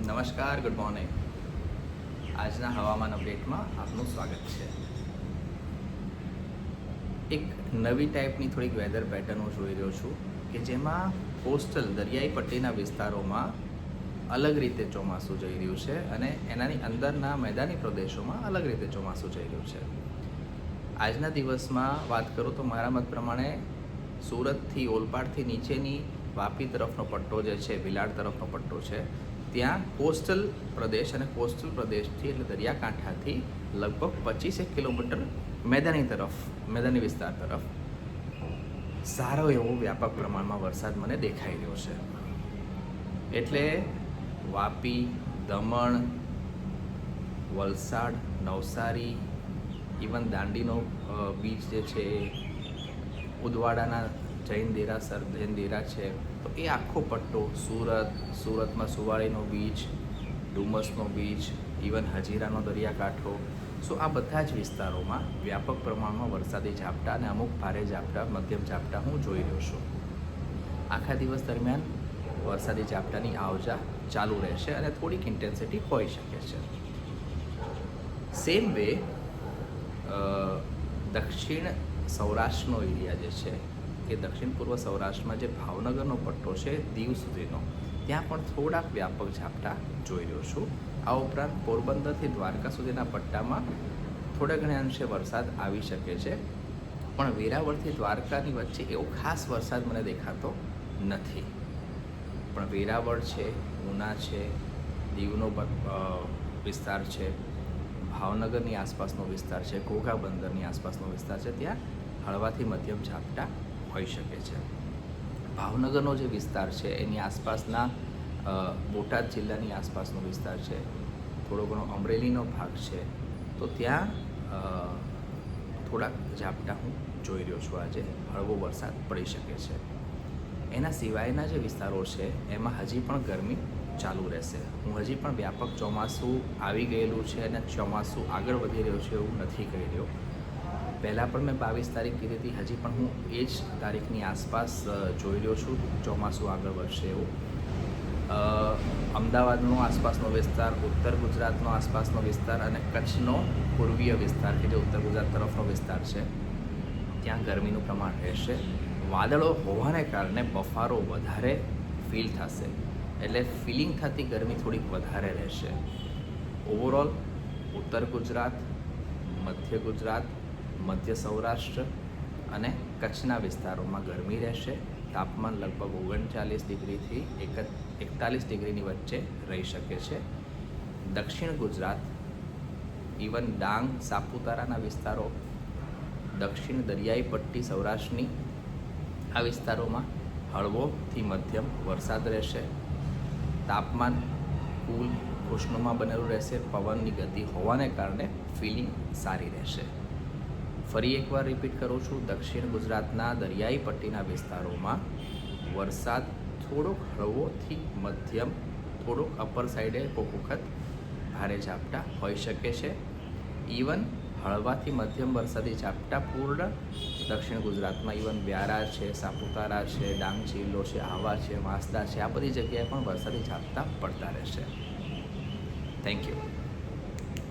નમસ્કાર, good morning. આજના હવામાન અપડેટમાં આપનું સ્વાગત છે. એક નવી ટાઈપની થોડીક વેધર પેટર્ન હું જોઈ રહ્યો છું કે જેમાં કોસ્ટલ દરિયાઈ પટ્ટીના વિસ્તારોમાં અલગ રીતે ચોમાસું જઈ રહ્યું છે અને એનાની અંદરના મેદાની પ્રદેશોમાં અલગ રીતે ચોમાસું જઈ રહ્યું છે. આજના દિવસમાં વાત કરું તો મારા મત પ્રમાણે સુરતથી ઓલપાડથી નીચેની વાપી તરફનો પટ્ટો જે છે, ભિલાડ તરફનો પટ્ટો છે, ત્યાં કોસ્ટલ પ્રદેશ અને કોસ્ટલ પ્રદેશથી એટલે દરિયાકાંઠાથી લગભગ 25 કિલોમીટર મેદાની વિસ્તાર તરફ સારો એવો વ્યાપક પ્રમાણમાં વરસાદ મને દેખાઈ રહ્યો છે. એટલે વાપી, દમણ, વલસાડ, નવસારી, ઇવન દાંડીનો બીચ જે છે, ઉદવાડાના જૈન દેરા છે, તો એ આખો પટ્ટો, સુરતમાં સુવાળીનો બીચ, ડુમસનો બીચ, ઇવન હજીરાનો દરિયાકાંઠો, સો આ બધા જ વિસ્તારોમાં વ્યાપક પ્રમાણમાં વરસાદી ઝાપટા અને અમુક ભારે ઝાપટા, મધ્યમ ઝાપટા હું જોઈ રહ્યો છું. આખા દિવસ દરમિયાન વરસાદી ઝાપટાની આવજા ચાલુ રહેશે અને થોડીક ઇન્ટેન્સિટી હોઈ શકે છે. સેમ વે દક્ષિણ સૌરાષ્ટ્રનો એરિયા જે છે, કે દક્ષિણ પૂર્વ સૌરાષ્ટ્રમાં જે ભાવનગરનો પટ્ટો છે, દીવ સુધીનો, ત્યાં પણ થોડાક વ્યાપક ઝાપટા જોઈ રહ્યો છું. આ ઉપરાંત પોરબંદરથી દ્વારકા સુધીના પટ્ટામાં થોડા ઘણા અંશે વરસાદ આવી શકે છે, પણ વેરાવળથી દ્વારકાની વચ્ચે એવો ખાસ વરસાદ મને દેખાતો નથી. પણ વેરાવળ છે, ઉના છે, દીવનો વિસ્તાર છે, ભાવનગરની આસપાસનો વિસ્તાર છે, ઘોઘા બંદરની આસપાસનો વિસ્તાર છે, ત્યાં હળવાથી મધ્યમ ઝાપટા હોઈ શકે છે. ભાવનગરનો જે વિસ્તાર છે એની આસપાસના બોટાદ જિલ્લાની આસપાસનો વિસ્તાર છે, થોડો ઘણો અમરેલીનો ભાગ છે, તો ત્યાં થોડાક ઝાપટા હું જોઈ રહ્યો છું. આજે હળવો વરસાદ પડી શકે છે. એના સિવાયના જે વિસ્તારો છે એમાં હજી પણ ગરમી ચાલુ રહેશે. હું હજી પણ વ્યાપક ચોમાસું આવી ગયેલું છે અને ચોમાસું આગળ વધી રહ્યું છે એવું નથી કહી રહ્યો. પહેલાં પણ મેં 22 તારીખ કીધી હતી, હજી પણ હું એ જ તારીખની આસપાસ જોઈ રહ્યો છું ચોમાસું આગળ વધશે એવું. અમદાવાદનો આસપાસનો વિસ્તાર, ઉત્તર ગુજરાતનો આસપાસનો વિસ્તાર અને કચ્છનો પૂર્વીય વિસ્તાર કે જે ઉત્તર ગુજરાત તરફનો વિસ્તાર છે, ત્યાં ગરમીનું પ્રમાણ રહેશે. વાદળો હોવાને કારણે બફારો વધારે ફીલ થશે, એટલે ફિલિંગ થતી ગરમી થોડીક વધારે રહેશે. ઓવરઓલ ઉત્તર ગુજરાત, મધ્ય ગુજરાત, મધ્ય સૌરાષ્ટ્ર અને કચ્છના વિસ્તારોમાં ગરમી રહેશે. તાપમાન લગભગ 39 ડિગ્રીથી 41 ડિગ્રીની વચ્ચે રહી શકે છે. દક્ષિણ ગુજરાત, ઇવન ડાંગ, સાપુતારાના વિસ્તારો, દક્ષિણ દરિયાઈ પટ્ટી સૌરાષ્ટ્રની આ વિસ્તારોમાં હળવોથી મધ્યમ વરસાદ રહેશે. તાપમાન કુલ ખુશનુમા બનેલું રહેશે. પવનની ગતિ હોવાને કારણે ફિલિંગ સારી રહેશે. ફરી એકવાર રિપીટ કરું છું, દક્ષિણ ગુજરાતના દરિયાઈ પટ્ટીના વિસ્તારોમાં વરસાદ થોડોક હળવોથી મધ્યમ, થોડોક અપર સાઈડે કોઈક વખત ભારે ઝાપટા હોઈ શકે છે. ઇવન હળવાથી મધ્યમ વરસાદી ઝાપટા પૂર્ણ દક્ષિણ ગુજરાતમાં, ઇવન વ્યારા છે, સાપુતારા છે, ડાંગ જિલ્લો છે, આહવા છે, વાંસદા છે, આ બધી જગ્યાએ પણ વરસાદી ઝાપટા પડતા રહેશે. Thank you.